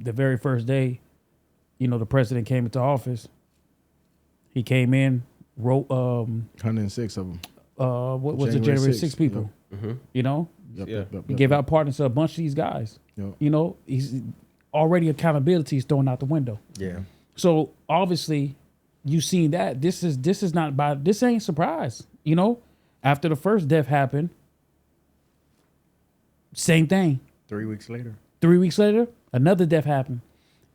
the very first day, the president came into office. He came in, wrote 106 of them. What was it, January 6 people? Yep. Mm-hmm. He gave out pardons to a bunch of these guys. Yep. He's already accountability is thrown out the window. Yeah. So obviously, you seen that this ain't surprise. After the first death happened, same thing. 3 weeks later. 3 weeks later, another death happened.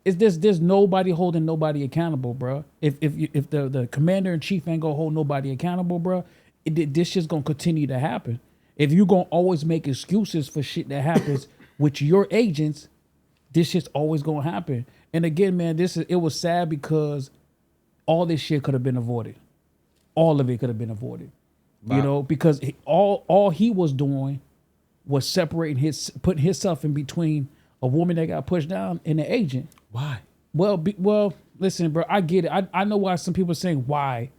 There's nobody holding nobody accountable, bro. If the commander in chief ain't gonna hold nobody accountable, bro, this shit's gonna continue to happen. If you gonna always make excuses for shit that happens with your agents, this shit's always gonna happen. And again, man, it was sad because all this shit could have been avoided. All of it could have been avoided. Wow. Because all he was doing was separating putting himself in between a woman that got pushed down and an agent. Why? Well, listen, bro, I get it. I know why some people are saying why,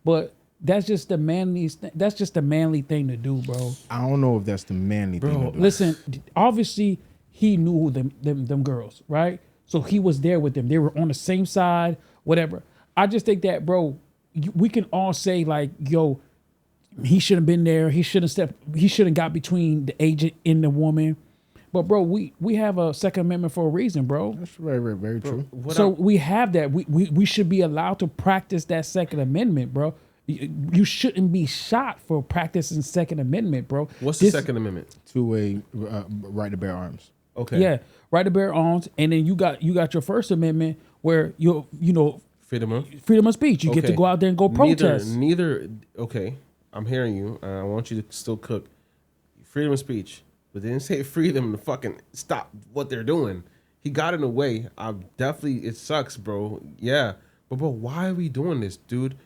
but that's just the manly thing to do, bro. I don't know if that's the manly thing to do. Listen, obviously he knew them girls, right? So he was there with them. They were on the same side, whatever. I just think that, bro, we can all say like, yo, he shouldn't have been there. He shouldn't got between the agent and the woman. But bro, we have a Second Amendment for a reason, bro. That's very, very, very true. So we have that. We should be allowed to practice that Second Amendment, bro. You shouldn't be shot for practicing Second Amendment, bro. What's the Second Amendment? Two-way right to bear arms. Okay. Yeah, right to bear arms, and then you got your First Amendment where freedom of speech. You get to go out there and go protest. Neither. Okay, I'm hearing you. I want you to still cook. Freedom of speech. But they didn't say freedom to fucking stop what they're doing. He got in the way. It sucks, bro. Yeah. But bro, why are we doing this, dude?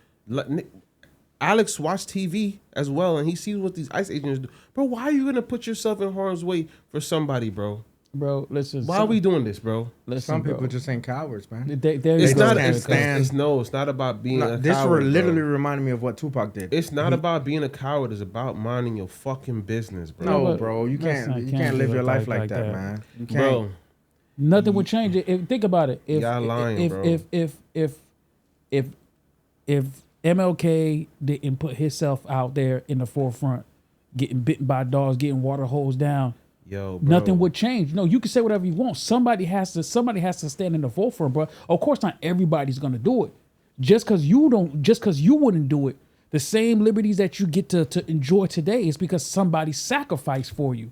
Alex watched TV as well, and he sees what these ICE agents do. Bro, why are you going to put yourself in harm's way for somebody, bro? Bro, listen. Why are we doing this, bro? Listen, some people just ain't cowards, man. It's not about being a coward. This literally reminded me of what Tupac did. It's not about being a coward. It's about minding your fucking business, bro. No, bro, you can't live your life like that, man. You can't. Bro, nothing would change it. Think about it. If MLK didn't put himself out there in the forefront, getting bitten by dogs, getting water hosed down, bro, nothing would change. No, you can say whatever you want. Somebody has to stand in the forefront, bro. Of course, not everybody's gonna do it. Just because you wouldn't do it, the same liberties that you get to enjoy today is because somebody sacrificed for you.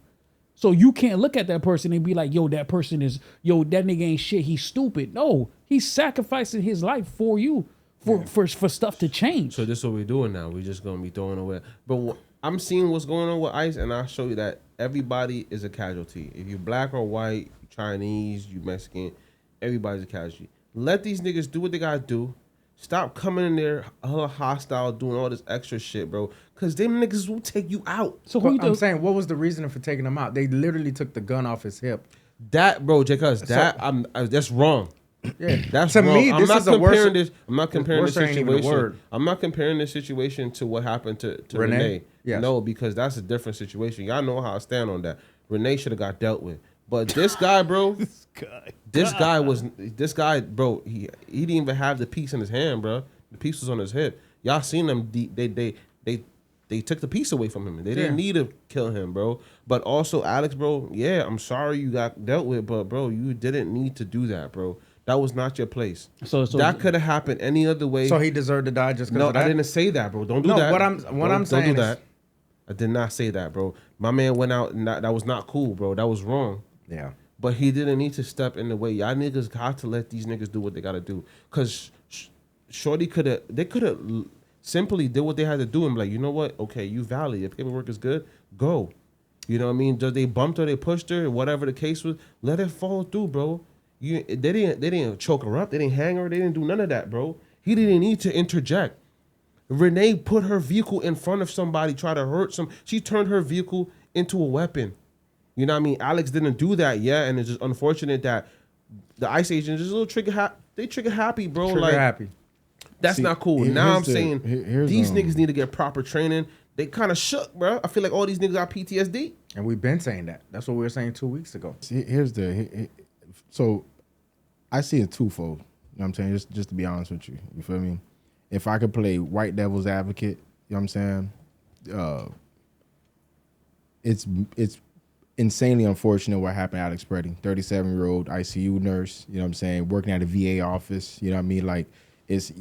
So you can't look at that person and be like, yo, that person is, that nigga ain't shit. He's stupid. No, he's sacrificing his life for you, for stuff to change. So this is what we're doing now. We're just gonna be throwing away. But I'm seeing what's going on with ICE, and I'll show you that everybody is a casualty. If you're black or white, Chinese, you Mexican, everybody's a casualty. Let these niggas do what they gotta do. Stop coming in there hostile, doing all this extra shit, bro. Because them niggas will take you out. So I'm saying, what was the reasoning for taking him out? They literally took the gun off his hip. That, bro, that's wrong. Yeah, that's to wrong. me, this is a worse. I'm not comparing this situation. I'm not comparing this situation to what happened to Renee. Yes. No, because that's a different situation. Y'all know how I stand on that. Renee should have got dealt with. But this guy, bro, this guy, bro, he didn't even have the piece in his hand, bro. The piece was on his hip. Y'all seen them? They took the piece away from him. They didn't need to kill him, bro. But also, Alex, bro, yeah, I'm sorry you got dealt with, but bro, you didn't need to do that, bro. That was not your place. So that could have happened any other way. So he deserved to die just because of that? No, I didn't say that, bro. Don't do that. What I'm saying don't do that. I did not say that, bro. My man went out, and that was not cool, bro. That was wrong. Yeah. But he didn't need to step in the way. Y'all niggas got to let these niggas do what they got to do. Because Shorty could have simply did what they had to do and be like, you know what? Okay, you valid. Your paperwork is good. Go. You know what I mean? They bumped her, they pushed her, whatever the case was. Let it fall through, bro. They didn't choke her up. They didn't hang her. They didn't do none of that, bro. He didn't need to interject. Renee put her vehicle in front of somebody, try to hurt some. She turned her vehicle into a weapon. You know what I mean? Alex didn't do that yet, and it's just unfortunate that the ICE agents is a little trigger happy, bro. Trigger happy. That's not cool. Now I'm saying these niggas need to get proper training. They kind of shook, bro. I feel like all these niggas got PTSD. And we've been saying that. That's what we were saying 2 weeks ago. So I see it twofold. You know what I'm saying? Just to be honest with you. You feel me? If I could play white devil's advocate, you know what I'm saying? It's insanely unfortunate what happened to Alex Pretti, 37-year-old ICU nurse, you know what I'm saying, working at a VA office, you know what I mean? Like, it's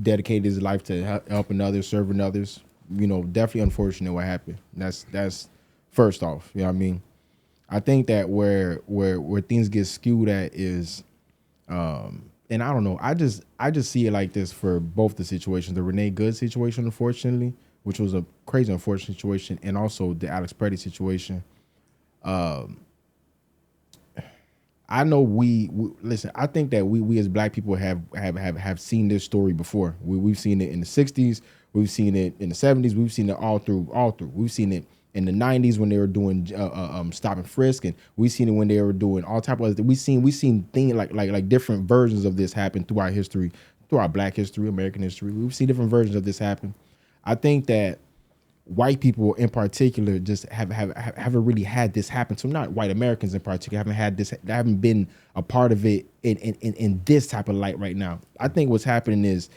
dedicated his life to helping others, serving others. You know, definitely unfortunate what happened. That's first off, you know what I mean? I think that where things get skewed at is, and I don't know, I just see it like this for both the situations, the Renee Good situation, unfortunately, which was a crazy unfortunate situation, and also the Alex Pretti situation. I know we listen. I think that we as black people have seen this story before. We've seen it in the 60s. We've seen it in the 70s. We've seen it all through. We've seen it in the 90s when they were doing stop and frisk, and we've seen it when they were doing all type of. We've seen things like different versions of this happen through our history, through our black history, American history. We've seen different versions of this happen. I think that white people in particular just haven't really had this happen. So not white Americans in particular haven't had this, haven't been a part of it in this type of light right now. I think what's happening is,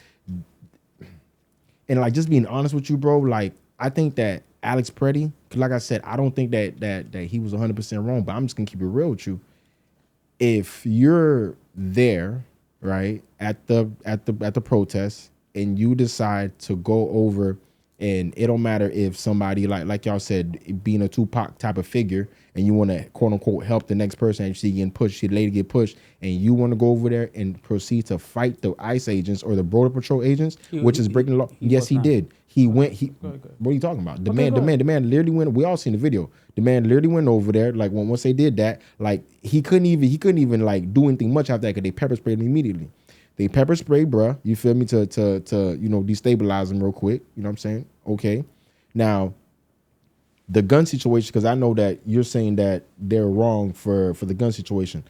and like just being honest with you, bro, like I think that Alex Pretti, like I said, I don't think that he was 100% wrong, but I'm just gonna keep it real with you. If you're there, right, at the protest, and you decide to go over, and it don't matter if somebody like y'all said, being a Tupac type of figure, and you want to quote unquote help the next person, and you see getting pushed, see the lady get pushed, and you want to go over there and proceed to fight the ICE agents or the Border Patrol agents, which is breaking the law. Yes, he did. He went. What are you talking about? The man literally went. We all seen the video. The man literally went over there. Like once they did that, like he couldn't even like do anything much after that because they pepper sprayed him immediately. They pepper spray, bruh. You feel me? To you know, destabilize them real quick. You know what I'm saying? Okay. Now, the gun situation, because I know that you're saying that they're wrong for the gun situation.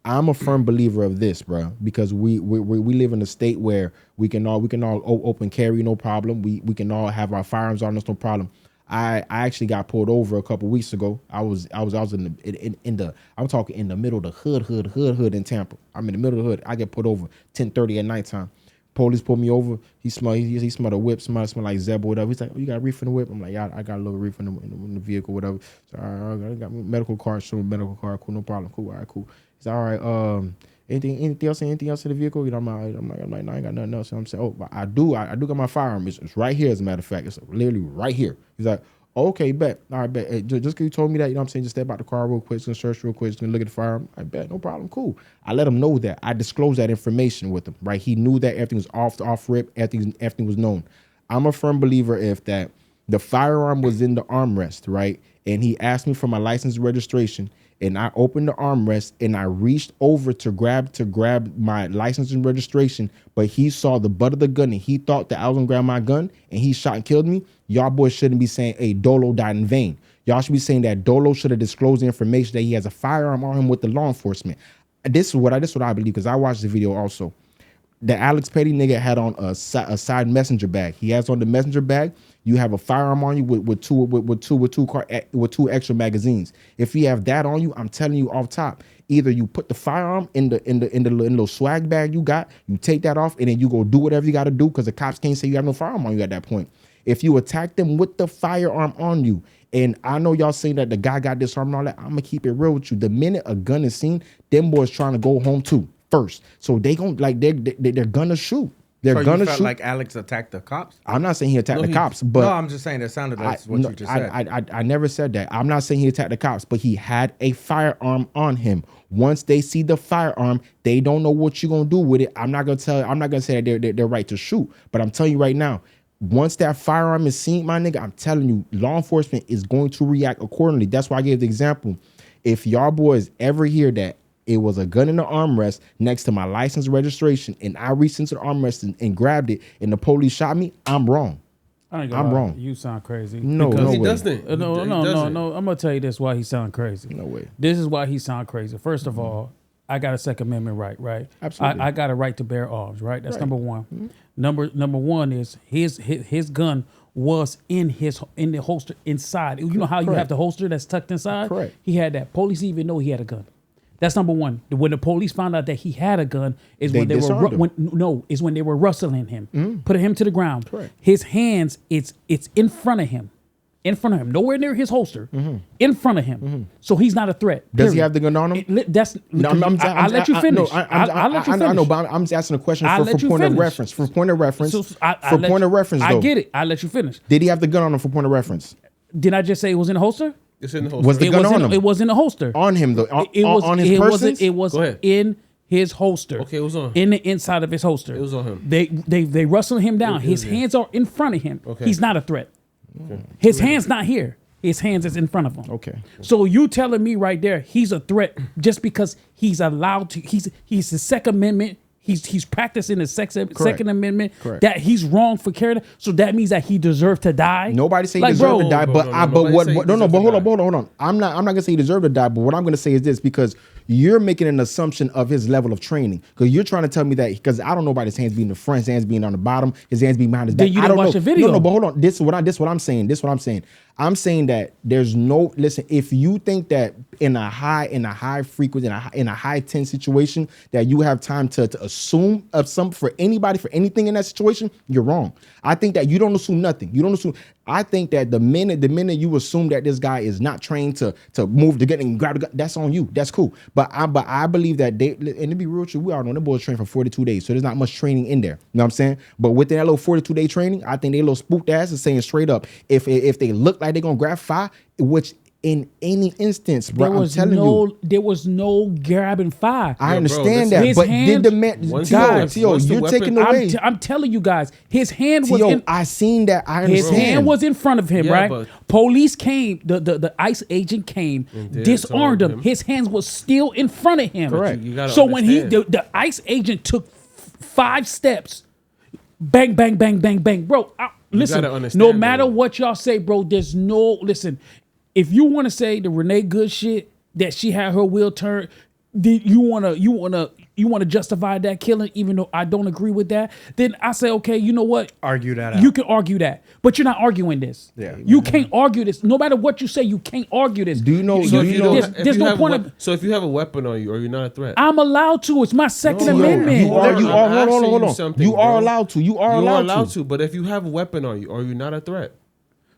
I'm a firm believer of this, bruh, because we live in a state where we can all open carry, no problem. We can all have our firearms on us, no problem. I actually got pulled over a couple weeks ago. I was I'm talking in the middle of the hood in Tampa. I'm in the middle of the hood. I get pulled over 10:30 at nighttime. Police pulled me over. He smelled a whip. Smelled like Zeb or whatever. He's like, "Oh, you got a reef in the whip?" I'm like, "Yeah, I got a little reef in the vehicle, whatever." So I got my medical card. Show me medical card. Cool, no problem. Cool, all right, cool. He's like, "All right, anything else in the vehicle?" You know, I'm like, "No, I ain't got nothing else." So I'm saying, "Oh, but I do got my firearm. It's right here, as a matter of fact. It's literally right here." He's like, "Okay, bet. All right, bet. Hey, just because you told me that, you know what I'm saying, just step out the car real quick, just gonna search real quick, just gonna look at the firearm." I bet, no problem, cool. I let him know that. I disclosed that information with him, right? He knew that everything was off rip, everything was known. I'm a firm believer if that the firearm was in the armrest, right? And he asked me for my license and registration, and I opened the armrest and I reached over to grab my license and registration, but he saw the butt of the gun and he thought that I was gonna grab my gun and he shot and killed me. Y'all boys shouldn't be saying, "Hey, Dolo died in vain." Y'all should be saying that Dolo should have disclosed the information that he has a firearm on him with the law enforcement. This is what I believe, because I watched the video also. The Alex Pretti nigga had on a side messenger bag. He has on the messenger bag. You have a firearm on you with two extra magazines. If you have that on you, I'm telling you off top, either you put the firearm in the little swag bag you got, you take that off, and then you go do whatever you got to do, because the cops can't say you have no firearm on you at that point. If you attack them with the firearm on you, and I know y'all saying that the guy got disarmed and all that, I'm gonna keep it real with you. The minute a gun is seen, them boys trying to go home too first. So they gon' like they're gonna shoot. They're so gonna you felt shoot. like Alex attacked the cops? I'm not saying he attacked the cops, but no, I'm just saying that sounded like what you just said. I never said that. I'm not saying he attacked the cops, but he had a firearm on him. Once they see the firearm, they don't know what you're gonna do with it. I'm not gonna say that they're right to shoot, but I'm telling you right now, once that firearm is seen, my nigga, I'm telling you, law enforcement is going to react accordingly. That's why I gave the example. If y'all boys ever hear that it was a gun in the armrest next to my license registration, and I reached into the armrest and grabbed it, and the police shot me, I'm wrong. I'm wrong. You sound crazy. No, because no he way. doesn't. No. I'm gonna tell you this why he sound crazy. No way. This is why he sound crazy. First of all, I got a Second Amendment right? Absolutely. I got a right to bear arms, right? That's Right. number one. Mm-hmm. Number one is his gun was in the holster inside. You know how you have the holster that's tucked inside? Correct. He had that. Police even know he had a gun. That's number one. When the police found out that he had a gun, is They when they were disarmed when they were rustling him, putting him to the ground. Correct. His hands, it's in front of him. In front of him, nowhere near his holster. In front of him, so he's not a threat. Does he period. have the gun on him? I'll let you finish. I'll let you finish. I know, but I'm just asking a question I'll for let you point of finish. reference. For point of reference. So, For point of reference, I though. get it. I'll let you finish. Did he have the gun on him for point of reference? Did I just say it was in the holster? It's in the holster. Was the gun on him? It was in the holster. On him though. It was on his it person. wasn't. It was Go ahead. in his holster. Okay, it was on. In the inside of his holster. It was on him. They wrestled him down. His hands are in front of him. Okay. He's not a threat. Okay. His hands not here. His hands is in front of him. Okay. So you telling me right there he's a threat just because he's allowed to? He's the Second Amendment. He's practicing the Second Amendment. Correct. That he's wrong for carrying it. So that means that he deserved to die. Nobody say he Like, deserved bro, to die, but hold on. I'm not gonna say he deserved to die, but what I'm gonna say is this, because you're making an assumption of his level of training, because you're trying to tell me that, because I don't know about his hands being in the front, his hands being on the bottom, his hands being behind his back. Then you I didn't don't watch know. the video. No, but hold on. This is what I'm saying. I'm saying that there's no, listen, if you think that in a high frequency, in a high tense situation, that you have time to assume of some for anybody, for anything in that situation, you're wrong. I think that you don't assume nothing. You don't assume. I think that the minute you assume that this guy is not trained to move the gun and grab the gun, that's on you. That's cool. But I believe that they, and to be real with you, we all know the boys trained for 42 days, so there's not much training in there. You know what I'm saying? But within that little 42-day training, I think they little spooked ass is saying straight up, if they look like they're gonna grab fire, which in any instance, bro, I'm telling you, there was no grabbing fire. I listen, understand that, his but hand- did the man, T.O., you're taking away. I'm telling you guys, his hand was T.O., in. I seen that. I His understand. hand was in front of him, Yeah, right? but- Police came, the ICE agent came, did disarmed disarm him. him. His hands was still in front of him. Correct. You gotta So when understand. the ICE agent took 5 steps, bang, bang, bang, bang, bang, bro. Listen, gotta understand, no matter though. what y'all say, bro, there's no listen. If you want to say the Renee Good shit that she had her wheel turned, you wanna justify that killing, even though I don't agree with that, then I say, okay, you know what? Argue that out. You can argue that, but you're not arguing this. Yeah. You can't argue this. No matter what you say, you can't argue this. Do you know? So if you don't, There's- there's no point of. So if you have a weapon on you, are you not a threat? I'm allowed to. It's my Second No, Amendment. You are. I'm asking Hold you on. something, You are bro. allowed to. You are allowed to. But if you have a weapon on you, are you not a threat?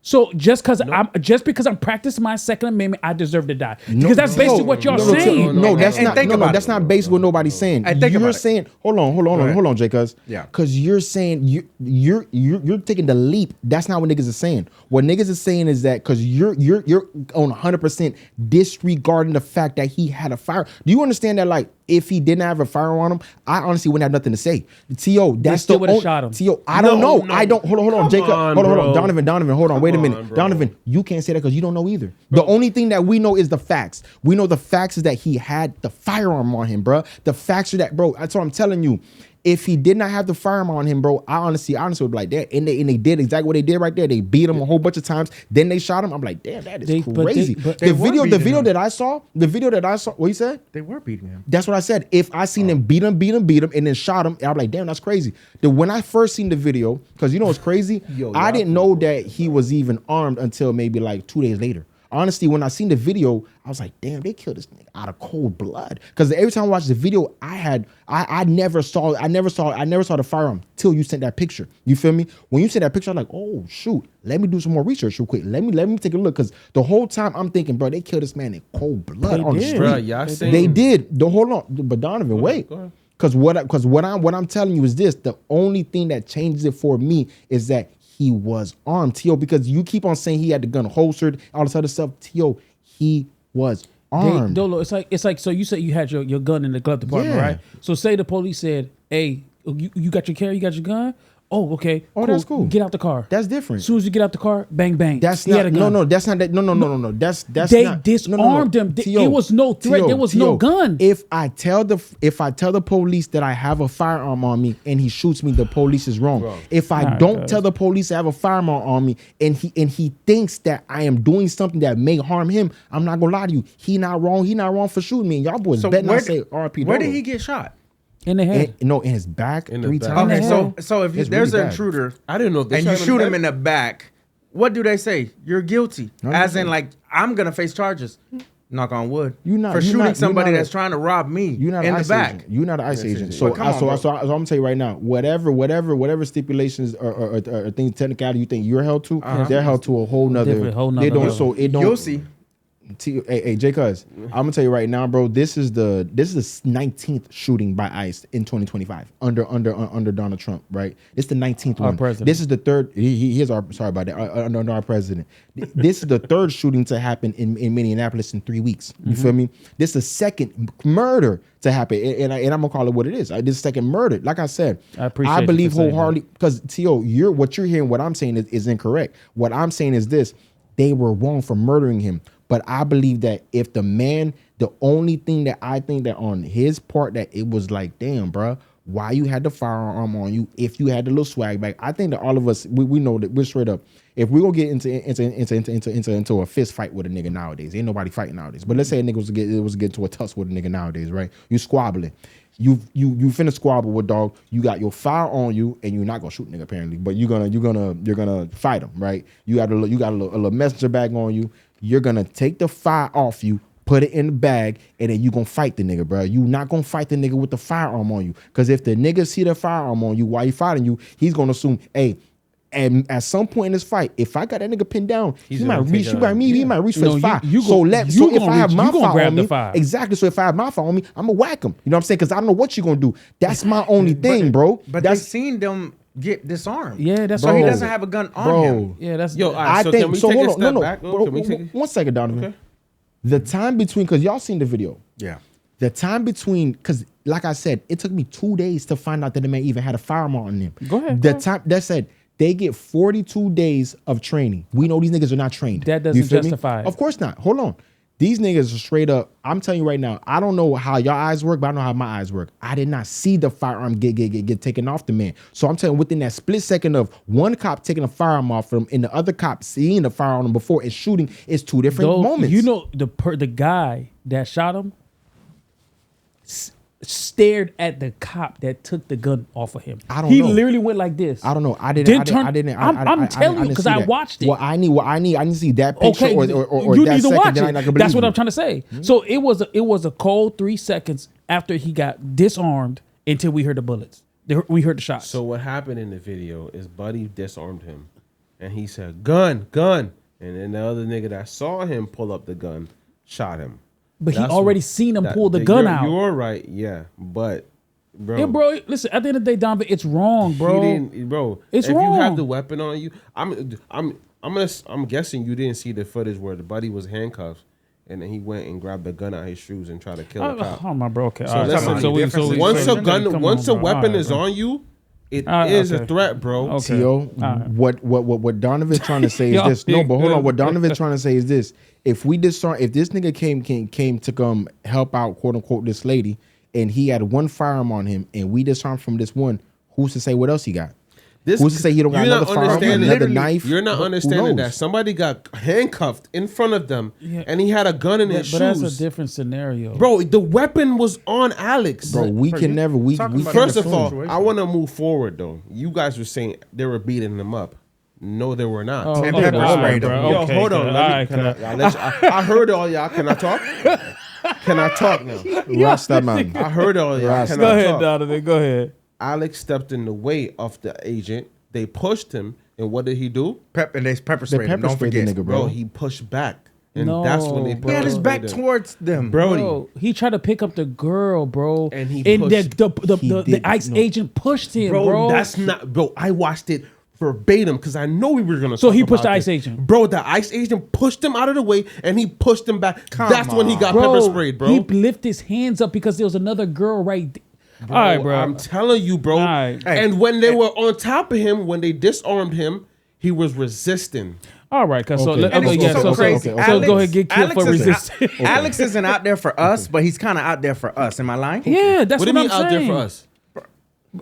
So just because I'm practicing my Second Amendment, I deserve to die. Because that's basically what y'all saying. No, that's And not. think about That's it. not based what nobody's saying. And think You're about it. saying, hold on, Jay, cuz. Yeah. Because you're saying you're taking the leap. That's not what niggas are saying. What niggas are saying is that because you're on 100% disregarding the fact that he had a fire. Do you understand that? Like, if he didn't have a firearm on him, I honestly wouldn't have nothing to say. T.O., that's still the would've only. shot him. T.O., I don't know. No. I don't. Hold on, Jacob. on, Hold on. bro. Donovan, hold on. Wait a Come minute. on, bro. Donovan, you can't say that because you don't know either. The only thing that we know is the facts. We know the facts is that he had the firearm on him, bro. The facts are that, bro. That's what I'm telling you. If he did not have the firearm on him, bro, I honestly would be like that. And they did exactly what they did right there. They beat him a whole bunch of times. Then they shot him. I'm like, damn, that is crazy. but they the were video beating him. that I saw, what you said? They were beating him. That's what I said. If I seen them beat him, and then shot him, I'm like, damn, that's crazy. When I first seen the video, because you know what's crazy? I didn't know that he was even armed until maybe like 2 days later. Honestly, when I seen the video, I was like, damn, they killed this nigga out of cold blood. Because every time I watched the video, I never saw the firearm till you sent that picture. You feel me? When you sent that picture, I'm like, oh shoot, let me do some more research real quick. Let me take a look. Because the whole time I'm thinking, bro, they killed this man in cold blood on the did. street. Bro, y'all seen- They did. Hold on, but Donovan, wait. Go ahead. Because what I'm telling you is this: the only thing that changes it for me is that he was armed, T.O. Because you keep on saying he had the gun holstered, all this other stuff, T.O. He was armed. Dolo, it's like so you said you had your gun in the glove department, Yeah. right? So say the police said, hey, you got your carry, you got your gun? Oh, okay. Oh, that's cool. Get out the car. That's different. As soon as you get out the car, bang, bang. That's He had not. a gun. No, that's not that. No. That's They not. disarmed him. T.O., It was no threat. T.O., There was no T.O., gun. If I tell the police that I have a firearm on me and he shoots me, the police is wrong. If I Nah, don't cuz. tell the police I have a firearm on me and he thinks that I am doing something that may harm him, I'm not gonna lie to you. He not wrong. He not wrong for shooting me. And y'all boys So better where, not say RP. where did he get shot? In the head. No, in his back In the 3 back. times. Okay, hell? so if It's there's really an bad. intruder I didn't know if they and shot you him shoot in him the in the back, what do they say? You're guilty. 100%. As in, like, I'm gonna face charges. Knock on wood. You not for you shooting not, somebody not that's trying to rob me you're not in an the ICE back. agent. You're not an ICE agent. So, But come on, bro. so I'm gonna tell you right now, whatever stipulations or things technicality you think you're held to, they're held to a whole nother. Different, whole They nother don't. So it don't. You'll see. Hey, Jay Cuz, I'm gonna tell you right now, bro. This is the 19th shooting by ICE in 2025 under Donald Trump, right? This is the 19th Our one. president. This is the third. He is our sorry about that. Under our president. This is the third shooting to happen in Minneapolis in 3 weeks. You feel me? This is the second murder to happen, and I'm gonna call it what it is. This second murder. Like I said, I appreciate I you believe for saying wholeheartedly because T.O., what you're hearing, what I'm saying is incorrect. What I'm saying is this: they were wrong for murdering him. But I believe that if the only thing that I think that on his part that it was like, damn, bro, why you had the firearm on you? If you had the little swag bag, I think that all of us we know that we're straight up. If we gonna get into a fist fight with a nigga nowadays, ain't nobody fighting nowadays. But let's say a nigga was getting to a tussle with a nigga nowadays, right? You squabbling. You finna squabble with dog. You got your fire on you, and you're not gonna shoot nigga apparently, but you're gonna fight him, right? You got a little messenger bag on you. You're gonna take the fire off you, put it in the bag, and then you gonna fight the nigga, bro. You not gonna fight the nigga with the firearm on you, because if the nigga see the firearm on you while he fighting you, he's gonna assume, hey. And at some point in this fight, if I got that nigga pinned down, he might reach. He might reach for his fire. So if I have my fire on me, exactly. So if I have my fire on me, I'm gonna whack him. You know what I'm saying? Because I don't know what you gonna do. That's my only thing, bro. But they seen them get disarmed. Yeah, that's so what he doesn't have a gun on him. Yeah, that's Yo. I So think can we so. take a Hold on, step no. back? Bro, Can we take one second, Donovan. Okay. The time between, because y'all seen the video. Yeah. The time between, because like I said, it took me 2 days to find out that the man even had a firearm on him. Go ahead. The time that said they get 42 days of training. We know these niggas are not trained. That doesn't You feel me? justify it. Of course not. Hold on. These niggas are straight up. I'm telling you right now. I don't know how your eyes work, but I know how my eyes work. I did not see the firearm get taken off the man. So I'm telling you, within that split second of one cop taking a firearm off him and the other cop seeing the firearm before and shooting, it's two different moments. You know, the guy that shot him stared at the cop that took the gun off of him. I don't he know. He literally went like this. I don't know. I'm telling you because I watched it. I need to see that picture Okay, or you that need to second. watch Then I'm not it. gonna believe That's what you. I'm trying to say. So it was a cold 3 seconds after he got disarmed until we heard the bullets. We heard the shots. So what happened in the video is Buddy disarmed him, and he said, "Gun, gun," and then the other nigga that saw him pull up the gun shot him. But he already seen him pull the gun out. You're right, yeah, but. Bro. Yeah, bro. Listen, at the end of the day, Donovan, it's wrong, bro. It's if wrong. you have the weapon on you, I'm guessing you didn't see the footage where the buddy was handcuffed, and then he went and grabbed the gun out of his shoes and tried to kill the cop. Oh my bro, okay. So listen, once a weapon is on you, it is a threat, bro. Okay. T.O., what Donovan's trying to say is this. No, but hold on. What Donovan's trying to say is this. If this nigga came to come help out, quote unquote, this lady, and he had one firearm on him, and we disarmed from this one, who's to say what else he got? Who's to say he don't got another firearm, another knife? You're not understanding that somebody got handcuffed in front of them, and he had a gun in his shoes. But that's a different scenario, bro. The weapon was on Alex, bro. We can never. First of all, I want to move forward though. You guys were saying they were beating him up. No, they were not. And pepper sprayed him. Yo, hold on. I heard all y'all. Can I talk? Can I talk now? Rasta man. I heard all y'all. Go ahead, Donovan. Go ahead. Alex stepped in the way of the agent. They pushed him, and what did he do? They pepper sprayed him. Don't forget, nigga, bro. He pushed back, and that's when they. He had his back towards them, bro. He tried to pick up the girl, bro, and the ICE agent pushed him, bro. That's not, bro. I watched it verbatim because I know we were gonna. So he pushed the ICE agent, bro. The ICE agent pushed him out of the way, and he pushed him back. That's when he got pepper sprayed, bro. He lifted his hands up because there was another girl right there. Bro, all right, bro. I'm telling you, bro. Right. And when they were on top of him, when they disarmed him, he was resisting. All right, cause so go ahead, get killed for resisting. Alex isn't out there for us, but he's kind of out there for us. Am I lying? Yeah, that's what I'm saying. Out there for us?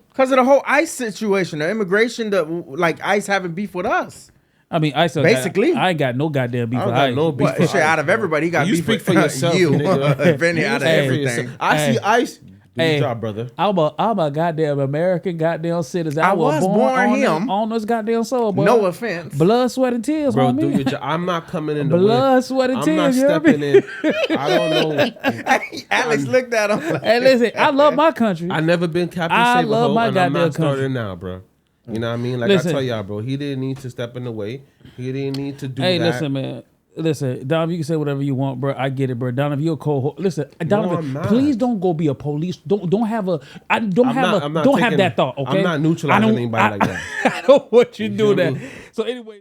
Because of the whole ICE situation, the immigration, like ICE having beef with us. I mean, I ain't got no goddamn beef with ICE. No beef shit, out of everybody, he got you beef speak with for yourself. You, Vinny, out of everything. I see ICE. Do your job, brother. I'm a goddamn American goddamn citizen. I was born on him. on this goddamn soil, boy. No offense. Blood, sweat, and tears, Bro, homie. do your job. I'm not coming in the Blood, way. sweat, and I'm tears. not You hear me? stepping in. I don't know. Alex looked at him. Hey, listen, I love my country. I never been Captain I Save a love Hoe, my and I'm goddamn not starting country. now, bro. You know what I mean? Like Listen. I tell y'all, bro, he didn't need to step in the way. He didn't need to do Hey, that. listen, man. Listen, Donovan, you can say whatever you want, bro. I get it, bro. Donovan, you're a co-host. Listen, Donovan, I'm not. please don't go be a police. Don't have a. I don't I'm have not- a. I'm not Don't have taking- that thought. Okay, I'm not neutralizing I don't- anybody like that. I don't want you to do feel that. me? So anyway.